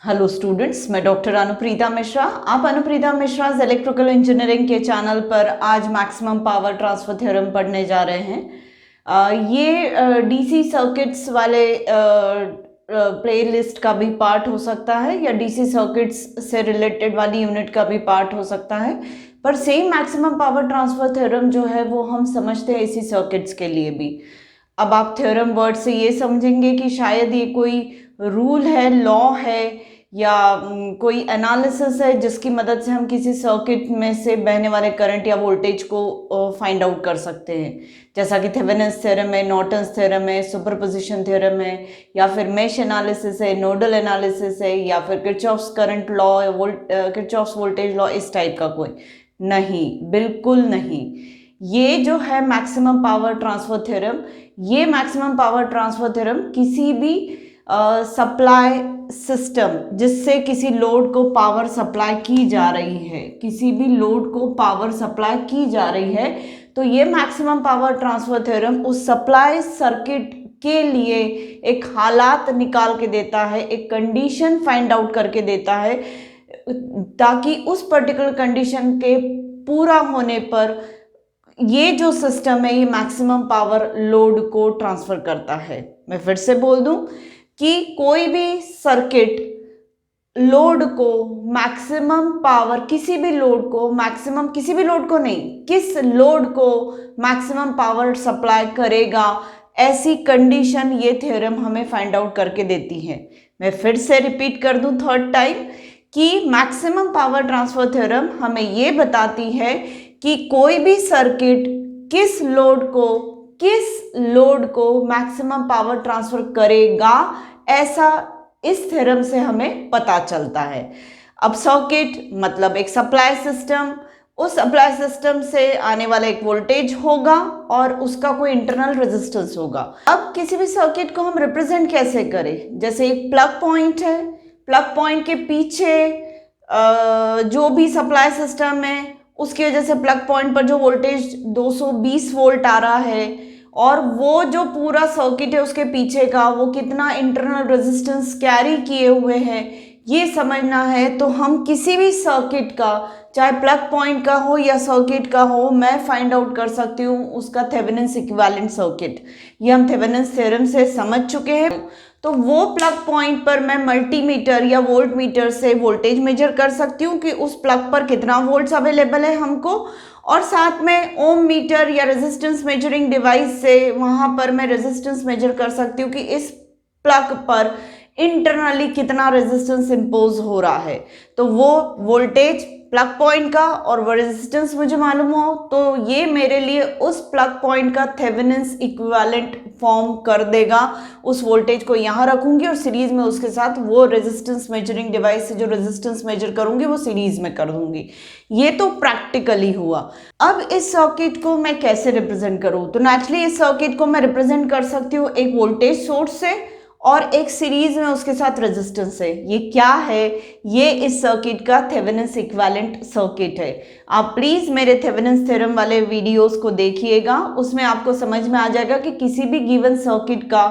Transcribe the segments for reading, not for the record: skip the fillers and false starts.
Hello students, मैं doctor Anupreeta Mishra. आप Anupreeta Mishra electrical engineering के चैनल पर आज मैक्सिमम पावर ट्रांसफर थ्योरम पढ़ने जा रहे हैं। ये डीसी सर्किट्स वाले प्लेलिस्ट का भी पार्ट हो सकता है या डीसी सर्किट्स से रिलेटेड वाली यूनिट का भी पार्ट हो सकता है, पर same maximum power transfer theorem जो है वो हम समझते हैं एसी सर्किट्स के लिए भी। अब आप थ्योरम वर्ड से ये समझेंगे कि शायद ये कोई रूल है, लॉ है या कोई एनालिसिस है जिसकी मदद से हम किसी सर्किट में से बहने वाले करंट या वोल्टेज को फाइंड आउट कर सकते हैं, जैसा कि थेवेनिन्स थ्योरम है, नॉर्टन्स थ्योरम है, सुपरपोजिशन थ्योरम है, या फिर मेश एनालिसिस है, नोडल एनालिसिस है, या फिर Kirchhoff's current law, Kirchhoff's voltage law, इस टाइप का कोई नहीं, बिल्कुल नहीं। ये जो है मैक्सिमम पावर ट्रांसफर थ्योरम, ये मैक्सिमम पावर ट्रांसफर थ्योरम किसी भी सप्लाई सिस्टम जिससे किसी लोड को पावर सप्लाई की जा रही है, किसी भी लोड को पावर सप्लाई की जा रही है, तो ये मैक्सिमम पावर ट्रांसफर थ्योरम उस सप्लाई सर्किट के लिए एक हालात निकाल के देता है, एक कंडीशन फाइंड आउट करके देता है, ताकि उस पर्टिकुलर कंडीशन के पूरा होने पर ये जो सिस्टम है ये मैक्सिमम पावर लोड को ट्रांसफर करता है। मैं फिर से बोल दूं कि कोई भी सर्किट लोड को मैक्सिमम पावर, किसी भी लोड को मैक्सिमम, किसी भी लोड को नहीं, किस लोड को मैक्सिमम पावर सप्लाई करेगा, ऐसी कंडीशन ये थ्योरम हमें फाइंड आउट करके देती है। मैं फिर से रिपीट कर दूं थर्ड टाइम कि मैक्सिमम पावर ट्रांसफर थ्योरम हमें ये बताती है कि कोई भी सर्किट किस लोड को मैक्सिमम पावर ट्रांसफर करेगा, ऐसा इस थ्योरम से हमें पता चलता है। अब सर्किट मतलब एक सप्लाई सिस्टम, उस सप्लाई सिस्टम से आने वाला एक वोल्टेज होगा और उसका कोई इंटरनल रेजिस्टेंस होगा। अब किसी भी सर्किट को हम रिप्रेजेंट कैसे करें, जैसे एक प्लग पॉइंट है, प्लग पॉइंट के पीछे जो भी सप्लाई सिस्टम है उसकी वजह से प्लग पॉइंट पर जो वोल्टेज 220 वोल्ट आ रहा है, और वो जो पूरा सर्किट है उसके पीछे का वो कितना इंटरनल रेजिस्टेंस कैरी किए हुए हैं, ये समझना है। तो हम किसी भी सर्किट का, चाहे प्लग पॉइंट का हो या सर्किट का हो, मैं फाइंड आउट कर सकती हूँ उसका थेवेनिन्स इक्विवेलेंट सर्किट। ये हम थेवेनिन्स थ्योरम से समझ चुके हैं। तो वो प्लग पॉइंट पर मैं मल्टीमीटर या वोल्ट मीटर से वोल्टेज मेजर कर सकती हूँ कि उस प्लग पर कितना वोल्ट्स अवेलेबल है हमको, और साथ में ओम मीटर या रेजिस्टेंस मेजरिंग डिवाइस से वहां पर मैं रेजिस्टेंस मेजर कर सकती हूँ कि इस प्लग पर इंटरनली कितना रेजिस्टेंस इंपोज हो रहा है। तो वो वोल्टेज प्लग पॉइंट का और वो रेजिस्टेंस मुझे मालूम हो तो ये मेरे लिए उस प्लग पॉइंट का थेवेनिन्स इक्विवेलेंट फॉर्म कर देगा। उस वोल्टेज को यहाँ रखूंगी और सीरीज में उसके साथ वो रेजिस्टेंस मेजरिंग डिवाइस से जो रेजिस्टेंस मेजर करूंगी वो सीरीज में कर दूंगी। ये तो प्रैक्टिकली हुआ। अब इस सर्किट को मैं कैसे रिप्रेजेंट करूँ, तो नेचुरली इस सर्किट को मैं रिप्रेजेंट कर सकती हूँ एक वोल्टेज सोर्स से और एक सीरीज में उसके साथ रेजिस्टेंस है। ये क्या है, ये इस सर्किट का थेवेनिन्स इक्विवेलेंट सर्किट है। आप प्लीज मेरे थेवेनिन्स थ्योरम वाले वीडियोस को देखिएगा, उसमें आपको समझ में आ जाएगा कि किसी भी गिवन सर्किट का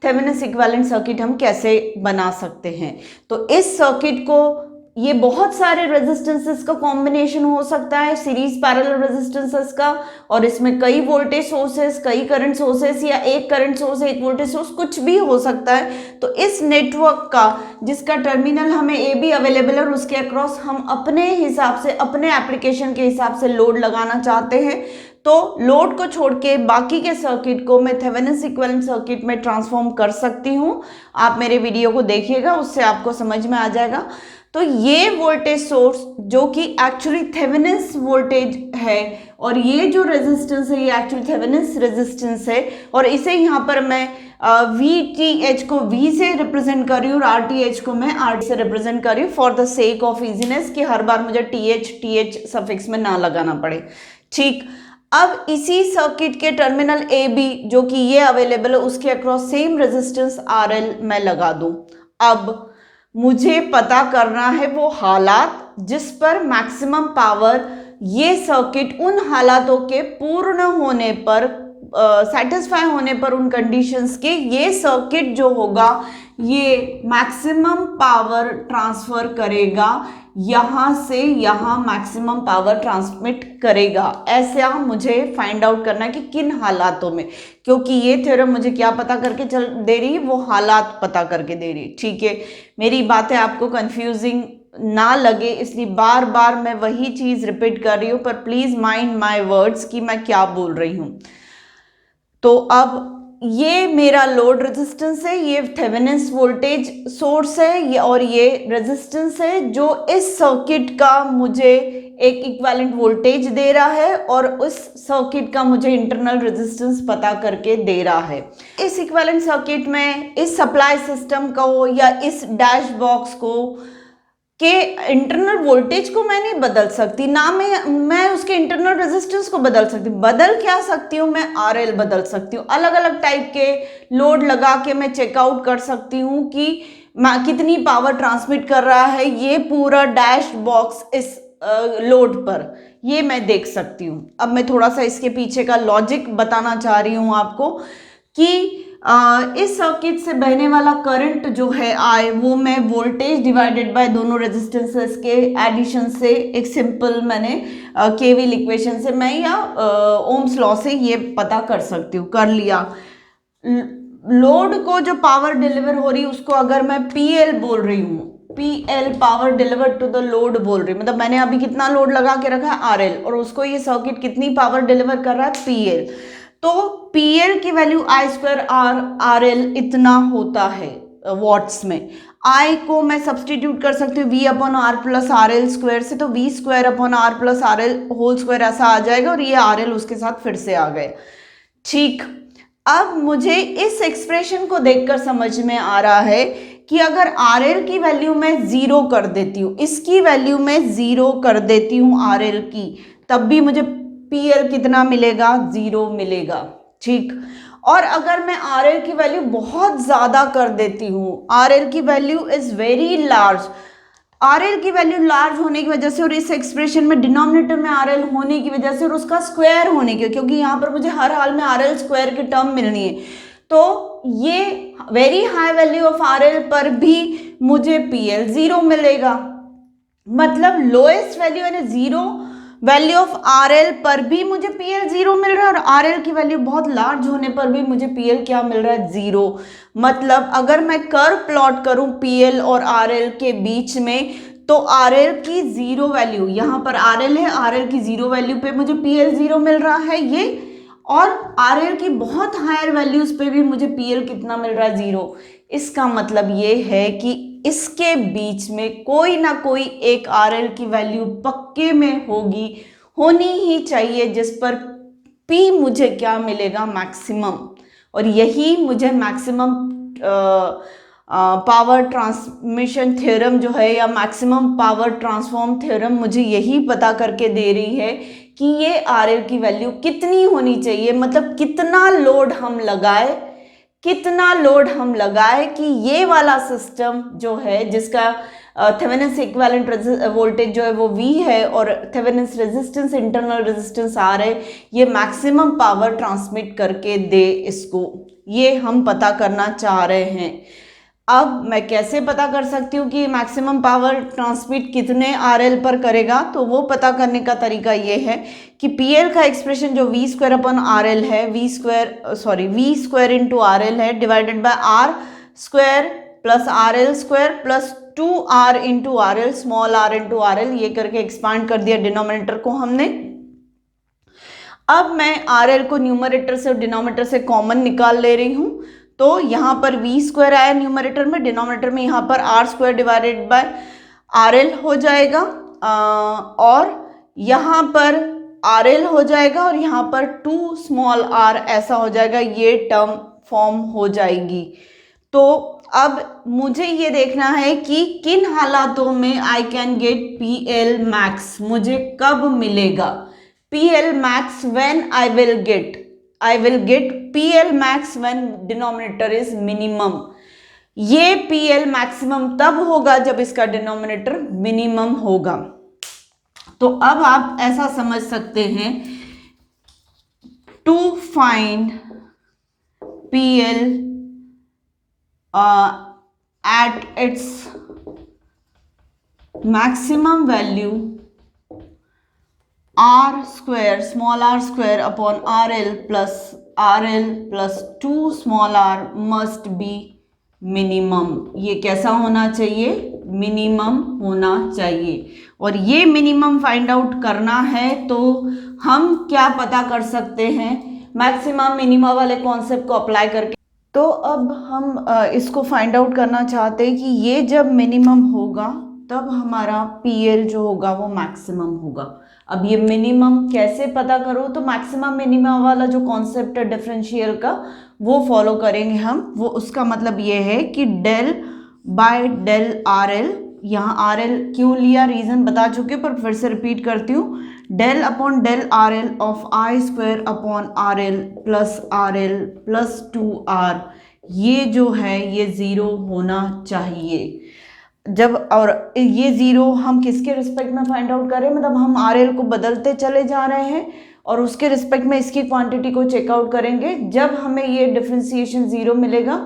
थेवेनिन्स इक्विवेलेंट सर्किट हम कैसे बना सकते हैं। तो इस सर्किट को, ये बहुत सारे रेजिस्टेंसेस का कॉम्बिनेशन हो सकता है, सीरीज पैरेलल रेजिस्टेंसेस का, और इसमें कई वोल्टेज सोर्सेस, कई करंट सोर्सेस, या एक करंट सोर्स, एक वोल्टेज सोर्स, कुछ भी हो सकता है। तो इस नेटवर्क का जिसका टर्मिनल हमें ए बी अवेलेबल है और उसके अक्रॉस हम अपने हिसाब से, अपने एप्लीकेशन के हिसाब से लोड लगाना चाहते हैं, तो लोड को छोड़ के बाकी के सर्किट को मैं थेवेनिन्स इक्विवेलेंट सर्किट में ट्रांसफॉर्म कर सकती हूँ। आप मेरे वीडियो को देखिएगा, उससे आपको समझ में आ जाएगा। तो ये वोल्टेज सोर्स जो कि एक्चुअली थेवेनिन्स वोल्टेज है, और ये जो रेजिस्टेंस है ये एक्चुअली थेवेनिन्स रेजिस्टेंस है, और इसे यहाँ पर मैं VTH को V से रिप्रेजेंट कर रही हूँ और RTH को मैं R से रिप्रेजेंट कर रही हूँ for the sake of easiness, कि हर बार मुझे TH सफिक्स में ना लगाना पड़े। ठीक, अब इसी सर्किट के टर्मिनल AB जो कि ये अवेलेबल है उसके अक्रॉस सेम रेजिस्टेंस RL मैं लगा दूं। अब मुझे पता करना है वो हालात जिस पर मैक्सिमम पावर, ये सर्किट उन हालातों के पूर्ण होने पर, सेटिस्फाई होने पर, उन कंडीशंस के, ये सर्किट जो होगा ये मैक्सिमम पावर ट्रांसफर करेगा, यहां से यहां मैक्सिमम पावर ट्रांसमिट करेगा। ऐसा मुझे फाइंड आउट करना है कि किन हालातों में, क्योंकि ये थ्योरम मुझे क्या पता करके चल दे रही है, वो हालात पता करके दे रही है। ठीक है, मेरी बातें आपको कंफ्यूजिंग ना लगे इसलिए बार बार मैं वही चीज रिपीट कर रही हूं, पर प्लीज माइंड माय वर्ड्स कि मैं क्या बोल रही हूं। तो अब ये मेरा लोड रेजिस्टेंस है, ये थेवेनिन्स वोल्टेज सोर्स है, और ये रेजिस्टेंस है जो इस सर्किट का मुझे एक इक्विवेलेंट वोल्टेज दे रहा है और उस सर्किट का मुझे इंटरनल रेजिस्टेंस पता करके दे रहा है। इस इक्विवेलेंट सर्किट में इस सप्लाई सिस्टम को या इस डैश बॉक्स को के इंटरनल वोल्टेज को मैं नहीं बदल सकती, ना मैं उसके इंटरनल रेजिस्टेंस को बदल सकती हूँ। बदल क्या सकती हूँ, मैं आरएल बदल सकती हूँ। अलग अलग टाइप के लोड लगा के मैं चेकआउट कर सकती हूँ कि कितनी पावर ट्रांसमिट कर रहा है ये पूरा डैश बॉक्स इस लोड पर, ये मैं देख सकती हूँ। अब मैं थोड़ा सा इसके पीछे का लॉजिक बताना चाह रही हूँ आपको कि इस सर्किट से बहने वाला करंट जो है आई, वो मैं वोल्टेज डिवाइडेड बाय दोनों रेजिस्टेंसेस के एडिशन से एक सिंपल मैंने केवीएल इक्वेशन से मैं या ओम्स लॉ से ये पता कर सकती हूँ। कर लिया। लोड को जो पावर डिलीवर हो रही है उसको अगर मैं पीएल बोल रही हूँ, PL power deliver to the load बोल रही हूँ, मतलब मैंने अभी कितना लोड लगा के रखा है आरएल, और उसको ये सर्किट कितनी पावर डिलीवर कर रहा है पीएल। तो पीएल की value I square R R L इतना होता है वॉट्स में। आई को मैं सब्सटीट्यूट कर सकती हूँ V upon R plus R L square से, तो V square upon R plus R L whole square ऐसा आ जाएगा, और ये आर एल उसके साथ फिर से आ गए। ठीक, अब मुझे इस एक्सप्रेशन को देखकर समझ में आ रहा है कि अगर आर एल की वैल्यू मैं 0 कर देती हूँ, इसकी वैल्यू मैं 0 कर देती हूँ आर एल की, तब भी मुझे पीएल कितना मिलेगा, 0 मिलेगा। ठीक, और अगर मैं आरएल की वैल्यू बहुत ज्यादा कर देती हूं, आरएल की value is very large, RL की वैल्यू लार्ज होने की वजह से और इस एक्सप्रेशन में डिनोमिनेटर में आरएल होने की वजह से और उसका स्क्वायर होने की, क्योंकि यहां पर मुझे हर हाल में आरएल स्क्वायर की टर्म मिलनी है, तो ये very high value of RL पर भी मुझे पीएल 0 मिलेगा। मतलब लोएस्ट वैल्यू यानी 0 वैल्यू ऑफ आरएल पर भी मुझे पीएल 0 मिल रहा है, और आरएल की वैल्यू बहुत लार्ज होने पर भी मुझे पीएल क्या मिल रहा है, 0। मतलब अगर मैं कर्व प्लॉट करूं पीएल और आरएल के बीच में, तो आरएल की 0 वैल्यू, यहां पर आरएल है, आरएल की 0 वैल्यू पे मुझे पीएल 0 मिल रहा है ये, और आरएल की बहुत हायर वैल्यूज पे भी मुझे पीएल कितना मिल रहा है, 0। इसका मतलब ये है कि इसके बीच में कोई ना कोई एक आरएल की वैल्यू पक्के में होगी, होनी ही चाहिए, जिस पर पी मुझे क्या मिलेगा, मैक्सिमम। और यही मुझे मैक्सिमम पावर ट्रांसमिशन थ्योरम जो है या मैक्सिमम पावर ट्रांसफॉर्म थ्योरम मुझे यही पता करके दे रही है कि ये आरएल की वैल्यू कितनी होनी चाहिए, मतलब कितना लोड हम लगाए, कितना लोड हम लगाए कि ये वाला सिस्टम जो है जिसका थेवेनिन्स इक्विवेलेंट वोल्टेज जो है वो V है और Thevenin's resistance internal resistance R है, ये मैक्सिमम पावर ट्रांसमिट करके दे इसको, ये हम पता करना चाह रहे हैं। अब मैं कैसे पता कर सकती हूँ कि मैक्सिमम पावर ट्रांसमिट कितने RL पर करेगा, तो वो पता करने का तरीका ये है कि PL का एक्सप्रेशन जो V स्क्वायर अपन RL है, V स्क्वायर इंटू RL है divided by R square plus RL square plus 2R into RL, small r into RL, ये करके एक्सपांड कर दिया डिनोमिनेटर को हमने। अब मैं RL को न्यूमरेटर से और डिनोमिनेटर से कॉमन निकाल ले रही हूँ, तो यहाँ पर V स्क्वायर आया न्यूमरेटर में, डिनोमिनेटर में यहाँ पर R square divided by RL हो जाएगा, और यहाँ पर RL हो जाएगा और यहाँ पर 2 स्मॉल r ऐसा हो जाएगा, ये टर्म फॉर्म हो जाएगी। तो अब मुझे ये देखना है कि किन हालातों में I can get PL max, मुझे कब मिलेगा PL max when I will get PL max when denominator is minimum। ये PL maximum तब होगा जब इसका डिनोमिनेटर मिनिमम होगा। तो अब आप ऐसा समझ सकते हैं, to find PL at its maximum value r square small r square upon rl plus 2 small r must be minimum. ये कैसा होना चाहिए? मिनिमम होना चाहिए। और ये मिनिमम फाइंड आउट करना है तो हम क्या पता कर सकते हैं? मैक्सिमम मिनिमम वाले कॉन्सेप्ट को अप्लाई करके। तो अब हम इसको फाइंड आउट करना चाहते हैं कि ये जब मिनिमम होगा तब हमारा पीएल जो होगा वो मैक्सिमम होगा। अब ये मिनिमम कैसे पता करो? तो मैक्सिमम मिनिमम वाला जो कॉन्सेप्ट है डिफरेंशियल का वो फॉलो करेंगे हम। वो उसका मतलब ये है कि del by del R L, यहाँ आर एल क्यों लिया रीजन बता चुके पर फिर से रिपीट करती हूँ। Del upon del R L of I square upon R L plus 2r, ये जो है ये ज़ीरो होना चाहिए। जब और ये ज़ीरो हम किसके रिस्पेक्ट में फाइंड आउट करें? मतलब हम आर एल को बदलते चले जा रहे हैं और उसके रिस्पेक्ट में इसकी क्वांटिटी को चेकआउट करेंगे। जब हमें ये डिफरेंशिएशन ज़ीरो मिलेगा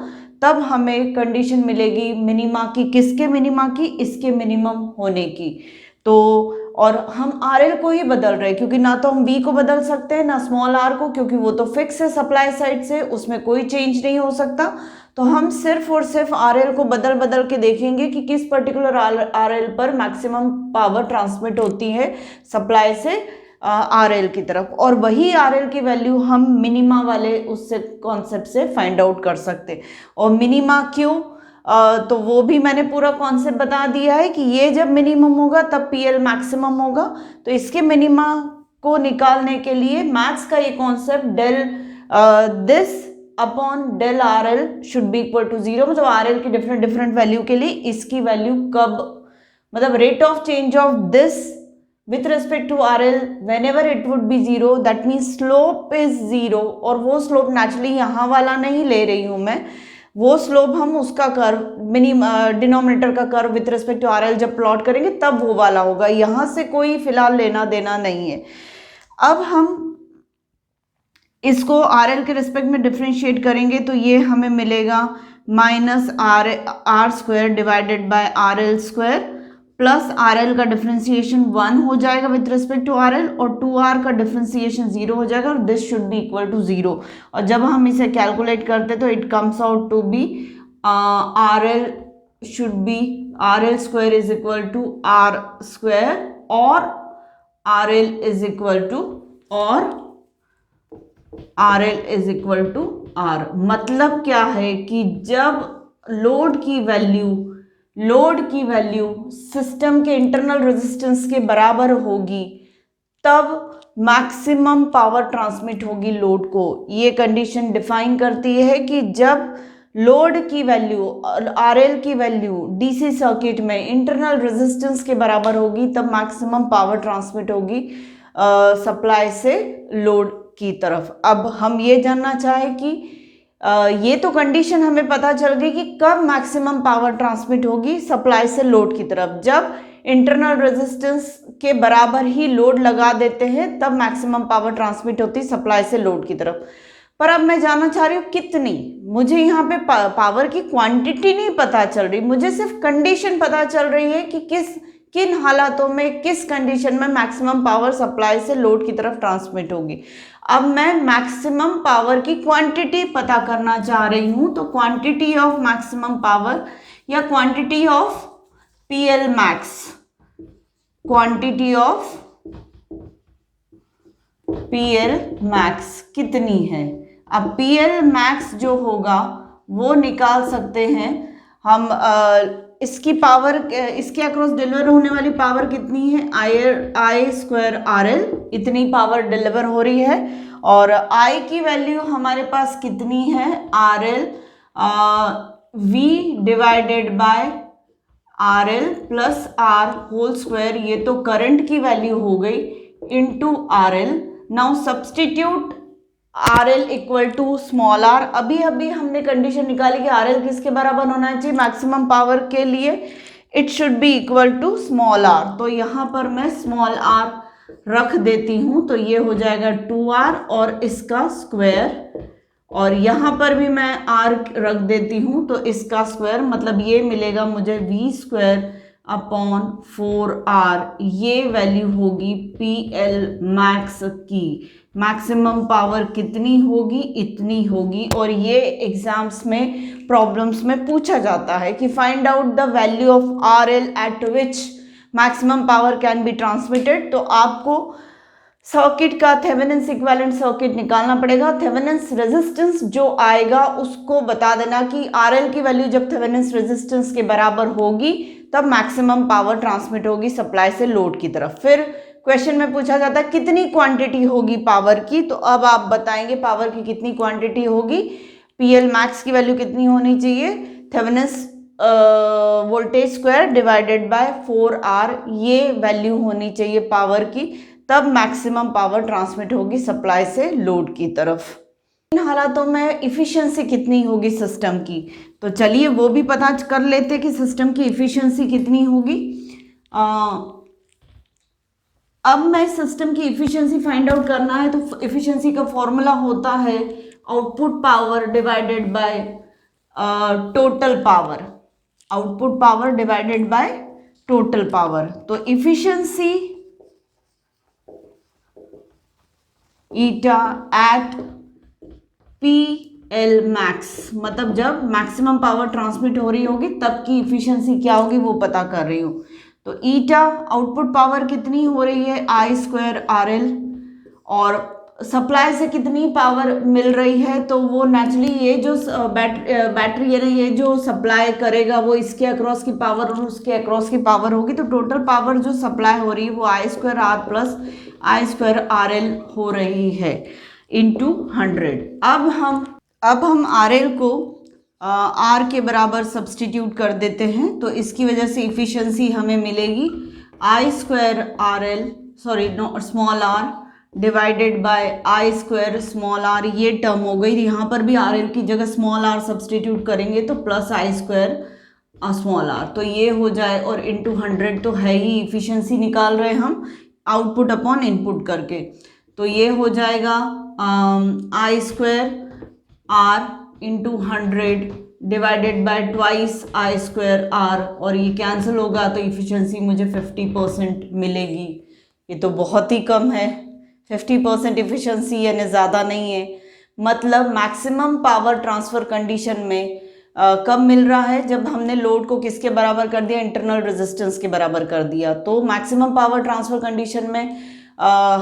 तब हमें कंडीशन मिलेगी मिनिमा की। किसके मिनिमा की? इसके मिनिमम होने की। तो और हम आर एल को ही बदल रहे हैं क्योंकि ना तो हम बी को बदल सकते हैं ना स्मॉल आर को, क्योंकि वो तो फिक्स है सप्लाई साइड से, उसमें कोई चेंज नहीं हो सकता। तो हम सिर्फ और सिर्फ आर एल को बदल बदल के देखेंगे कि किस पर्टिकुलर आर एल पर मैक्सिमम पावर ट्रांसमिट होती है सप्लाई से आर एल की तरफ, और वही आर एल की वैल्यू हम मिनिमा वाले उससे कॉन्सेप्ट से फाइंड आउट कर सकते। और मिनिमा क्यों? तो वो भी मैंने पूरा कॉन्सेप्ट बता दिया है कि ये जब मिनिमम होगा तब पीएल मैक्सिमम होगा। तो इसके मिनिमा को निकालने के लिए मैथ्स का ये concept del this upon del R L should be equal to zero. मतलब आर एल की डिफरेंट डिफरेंट वैल्यू के लिए इसकी वैल्यू कब, मतलब rate of change of this with respect to RL whenever it would be zero, that means slope is zero। और वो slope naturally यहाँ वाला नहीं ले रही हूँ मैं, वो स्लोप हम उसका कर्व डिनोमिनेटर का curve with respect to RL जब प्लॉट करेंगे तब वो वाला होगा। यहाँ से कोई फिलहाल लेना देना नहीं है। अब हम इसको RL के रिस्पेक्ट में डिफ्रेंशिएट करेंगे तो ये हमें मिलेगा minus R square divided by RL square plus RL का डिफरेंशिएशन 1 हो जाएगा विथ रिस्पेक्ट टू RL और 2r का डिफरेंशिएशन 0 हो जाएगा और this should be equal to 0। और जब हम इसे कैलकुलेट करते तो it comes out to be RL should be RL square is equal to R square और RL is equal to R। मतलब क्या है कि जब लोड की वैल्यू सिस्टम के इंटरनल रेजिस्टेंस के बराबर होगी तब मैक्सिमम पावर ट्रांसमिट होगी लोड को। ये कंडीशन डिफाइन करती है कि जब लोड की वैल्यू RL की वैल्यू डीसी सर्किट में इंटरनल रेजिस्टेंस के बराबर होगी तब मैक्सिमम पावर ट्रांसमिट होगी सप्लाई से लोड की तरफ। अब हम ये जानना चाहें कि ये तो कंडीशन हमें पता चल गई कि कब मैक्सिमम पावर ट्रांसमिट होगी सप्लाई से लोड की तरफ। जब इंटरनल रेजिस्टेंस के बराबर ही लोड लगा देते हैं तब मैक्सिमम पावर ट्रांसमिट होती है सप्लाई से लोड की तरफ। पर अब मैं जानना चाह रही हूँ कितनी। मुझे यहाँ पे पावर की क्वांटिटी नहीं पता चल रही, मुझे सिर्फ कंडीशन पता चल रही है कि किन हालातों में किस कंडीशन में मैक्सिमम पावर सप्लाई से लोड की तरफ ट्रांसमिट होगी। अब मैं मैक्सिमम पावर की क्वांटिटी पता करना चाह रही हूं, तो क्वांटिटी ऑफ मैक्सिमम पावर या quantity of PL max, quantity of PL max कितनी है? अब पीएल मैक्स जो होगा वो निकाल सकते हैं हम। इसकी पावर, इसके अक्रॉस डिलीवर होने वाली पावर कितनी है? आई स्क्वायर RL, इतनी पावर डिलीवर हो रही है। और I की वैल्यू हमारे पास कितनी है? RL V divided by RL plus R whole square, ये तो करंट की वैल्यू हो गई, into RL। Now substitute RL equal to small r। अभी हमने कंडीशन निकाली कि RL किसके बराबर होना चाहिए मैक्सिमम पावर के लिए? It should be equal to small r। तो यहाँ पर मैं स्मॉल r रख देती हूँ तो ये हो जाएगा 2r और इसका स्क्वायर और यहाँ पर भी मैं r रख देती हूँ, तो इसका स्क्वायर मतलब ये मिलेगा मुझे v स्क्वायर अपॉन 4r। ये वैल्यू होगी PL मैक्स की। मैक्सिमम पावर कितनी होगी? इतनी होगी। और ये एग्जाम्स में प्रॉब्लम्स में पूछा जाता है कि find out the value of RL eight which maximum power can be transmitted. तो आपको सर्किट का थेवेनिन्स इक्विवेलेंट सर्किट निकालना पड़ेगा। थेवेनिन्स रेजिस्टेंस जो आएगा उसको बता देना कि RL की वैल्यू जब थेवेनिन्स रेजिस्टेंस के बराबर होगी तब मैक्सिमम पावर ट्रांसमिट होगी सप्लाई से लोड की तरफ। फिर क्वेश्चन में पूछा जाता है कितनी क्वांटिटी होगी पावर की, तो अब आप बताएंगे पावर की कितनी क्वांटिटी होगी। PL मैक्स की वैल्यू कितनी होनी चाहिए? Thevenin's voltage square divided bye 4R, ये वैल्यू होनी चाहिए पावर की, तब मैक्सिमम पावर ट्रांसमिट होगी सप्लाई से लोड की तरफ। इन हालातों में इफिशिएंसी कितनी होगी सिस्टम की, तो चलिए वो भी पता कर लेते कि सिस्टम की इफिशिएंसी कितनी होगी। अब मैं सिस्टम की इफिशिएंसी फाइंड आउट करना है तो इफिशिएंसी का फॉर्मूला होता है output power divided by total power. Output power divided by total power. तो इफिशिएंसी ईटा एट PL मैक्स, मतलब जब मैक्सिमम पावर ट्रांसमिट हो रही होगी तब की इफिशिएंसी क्या होगी वो पता कर रही हूँ। तो ईटा आउटपुट पावर कितनी हो रही है? I square RL। और सप्लाई से कितनी पावर मिल रही है, तो वो नेचुरली ये जो बैटरी है ना, ये जो सप्लाई करेगा वो इसके अक्रॉस की पावर और उसके अक्रॉस की पावर होगी। तो टोटल पावर जो सप्लाई हो रही है वो I square R plus I square RL हो रही है इंटू 100। अब हम RL को R के बराबर सब्सटीट्यूट कर देते हैं, तो इसकी वजह से इफिशिएंसी हमें मिलेगी I square RL small r divided by I square small r। ये टर्म हो गई, यहाँ पर भी RL की जगह स्मॉल r सब्सटीट्यूट करेंगे तो plus I square small r, तो ये हो जाए और इंटू 100 तो है ही। इफिशिएंसी निकाल रहे हैं हम आउटपुट अपॉन इनपुट करके, तो ये हो जाएगा I square R into 100 divided by twice I square R, और ये कैंसिल होगा तो इफिशिएंसी मुझे 50% मिलेगी। ये तो बहुत ही कम है, 50% इफिशिएंसी यानी ज़्यादा नहीं है। मतलब मैक्सिमम पावर ट्रांसफ़र कंडीशन में कब मिल रहा है? जब हमने लोड को किसके बराबर कर दिया? इंटरनल रेजिस्टेंस के बराबर कर दिया। तो मैक्सिमम पावर ट्रांसफ़र कंडीशन में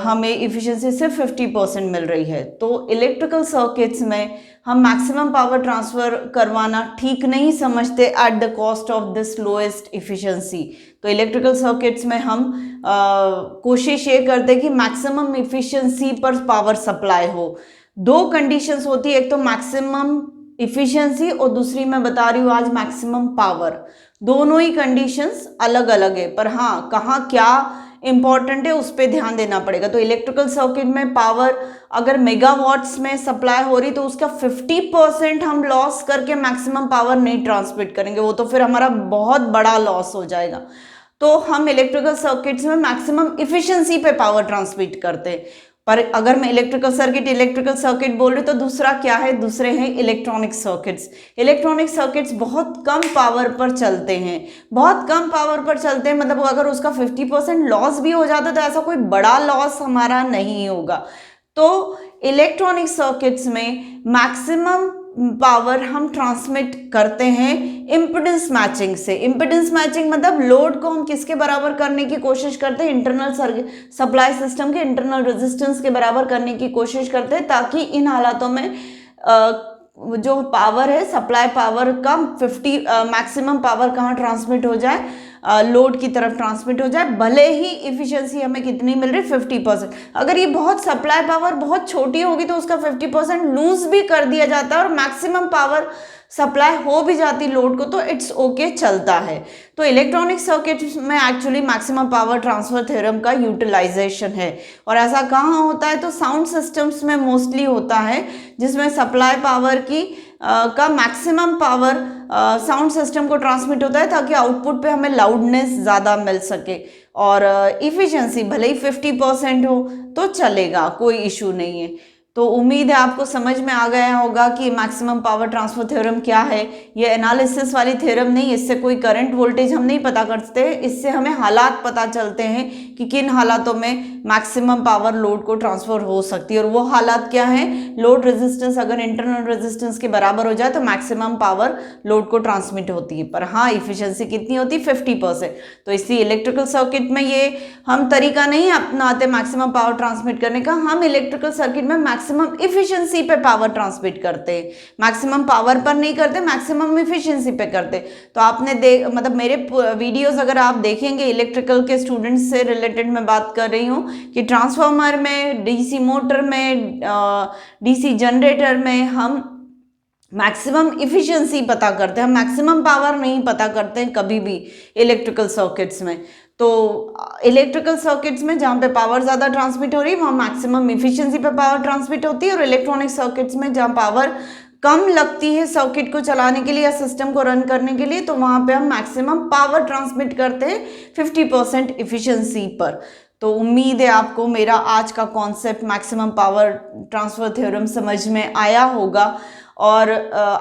हमें इफिशिएंसी सिर्फ 50% मिल रही है। तो इलेक्ट्रिकल सर्किट्स में हम मैक्सिमम पावर ट्रांसफ़र करवाना ठीक नहीं समझते at the cost of this lowest efficiency. तो इलेक्ट्रिकल सर्किट्स में हम कोशिश ये करते हैं कि मैक्सिमम इफिशिएंसी पर पावर सप्लाई हो। दो कंडीशंस होती है, एक तो मैक्सिमम इफिशिएंसी और दूसरी मैं बता रही हूँ आज मैक्सिमम पावर। दोनों ही कंडीशंस अलग अलग है, पर हाँ कहाँ क्या इंपॉर्टेंट है उस पर ध्यान देना पड़ेगा। तो इलेक्ट्रिकल सर्किट में पावर अगर मेगावाट्स में सप्लाई हो रही तो उसका 50% हम लॉस करके मैक्सिमम पावर नहीं ट्रांसमिट करेंगे, वो तो फिर हमारा बहुत बड़ा लॉस हो जाएगा। तो हम इलेक्ट्रिकल सर्किट्स में मैक्सिमम इफिशिएंसी पे पावर ट्रांसमिट करते हैं। पर अगर मैं इलेक्ट्रिकल सर्किट बोल रही तो दूसरा क्या है? दूसरे हैं इलेक्ट्रॉनिक सर्किट्स। इलेक्ट्रॉनिक सर्किट्स बहुत कम पावर पर चलते हैं, बहुत कम पावर पर चलते हैं, मतलब अगर उसका 50% लॉस भी हो जाता है तो ऐसा कोई बड़ा लॉस हमारा नहीं होगा। तो इलेक्ट्रॉनिक सर्किट्स में मैक्सिमम पावर हम ट्रांसमिट करते हैं इम्पीडेंस मैचिंग से। इम्पीडेंस मैचिंग मतलब लोड को हम किसके बराबर करने की कोशिश करते हैं? इंटरनल सप्लाई सिस्टम के इंटरनल रेजिस्टेंस के बराबर करने की कोशिश करते हैं, ताकि इन हालातों में जो पावर है सप्लाई पावर का 50 मैक्सिमम पावर कहाँ ट्रांसमिट हो जाए? लोड की तरफ ट्रांसमिट हो जाए, भले ही इफिशिएंसी हमें कितनी मिल रही? 50%। अगर ये बहुत सप्लाई पावर बहुत छोटी होगी तो उसका 50% लूज भी कर दिया जाता है और मैक्सिमम पावर सप्लाई हो भी जाती लोड को तो इट्स ओके चलता है। तो इलेक्ट्रॉनिक सर्किट में actually maximum power transfer theorem का यूटिलाइजेशन है। और ऐसा कहाँ होता है? तो साउंड सिस्टम्स में मोस्टली होता है, जिसमें सप्लाई पावर की का मैक्सिमम पावर साउंड सिस्टम को ट्रांसमिट होता है ताकि आउटपुट पे हमें लाउडनेस ज़्यादा मिल सके। और इफिशिएंसी भले ही 50% हो तो चलेगा, कोई इशू नहीं है। तो उम्मीद है आपको समझ में आ गया होगा कि मैक्सिमम पावर ट्रांसफर थ्योरम क्या है। ये एनालिसिस वाली थ्योरम नहीं, इससे कोई करंट वोल्टेज हम नहीं पता करते, इससे हमें हालात पता चलते हैं कि किन हालातों में मैक्सिमम पावर लोड को ट्रांसफर हो सकती है। और वो हालात क्या है, लोड रेजिस्टेंस अगर इंटरनल रेजिस्टेंस के बराबर हो जाए तो मैक्सिमम पावर लोड को ट्रांसमिट होती है। पर हाँ, इफिशियंसी कितनी होती है, 50%। तो इसलिए इलेक्ट्रिकल सर्किट में ये हम तरीका नहीं अपनाते मैक्सिमम पावर ट्रांसमिट करने का, हम इलेक्ट्रिकल सर्किट में मैक्सिमम इफिशियंसी पे पावर ट्रांसमिट करते हैं, मैक्सिमम पावर पर नहीं करते, मैक्सिमम इफिशियंसी पे करते। तो आपने मतलब मेरे वीडियोस अगर आप देखेंगे, इलेक्ट्रिकल के स्टूडेंट्स से रिलेटेड मैं बात कर रही हूँ कि ट्रांसफार्मर में, डीसी मोटर में, डीसी जनरेटर में हम मैक्सिमम इफिशियंसी पता करते हैं, हम मैक्सिमम पावर नहीं पता करते हैं कभी भी इलेक्ट्रिकल सर्किट्स में। तो इलेक्ट्रिकल सर्किट्स में जहाँ पे पावर ज़्यादा ट्रांसमिट हो रही है वहाँ मैक्सिमम इफिशियंसी पे पावर ट्रांसमिट होती है, और इलेक्ट्रॉनिक सर्किट्स में जहाँ पावर कम लगती है सर्किट को चलाने के लिए या सिस्टम को रन करने के लिए, तो वहाँ पे हम मैक्सिमम पावर ट्रांसमिट करते हैं 50% इफिशियंसी पर। तो उम्मीद है आपको मेरा आज का concept maximum power transfer theorem समझ में आया होगा। और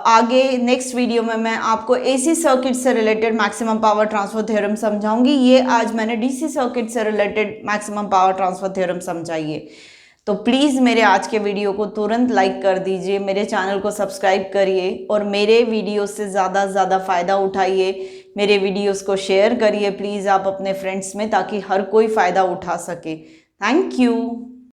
आगे नेक्स्ट वीडियो में मैं आपको एसी सर्किट से related maximum power transfer theorem समझाऊंगी। ये आज मैंने डीसी सर्किट से related maximum power transfer theorem समझाइए। तो प्लीज़ मेरे आज के वीडियो को तुरंत लाइक कर दीजिए, मेरे चैनल को सब्सक्राइब करिए और मेरे वीडियो से ज़्यादा से ज़्यादा फ़ायदा उठाइए। मेरे वीडियोस को शेयर करिए प्लीज़ आप अपने फ्रेंड्स में, ताकि हर कोई फ़ायदा उठा सके। Thank you.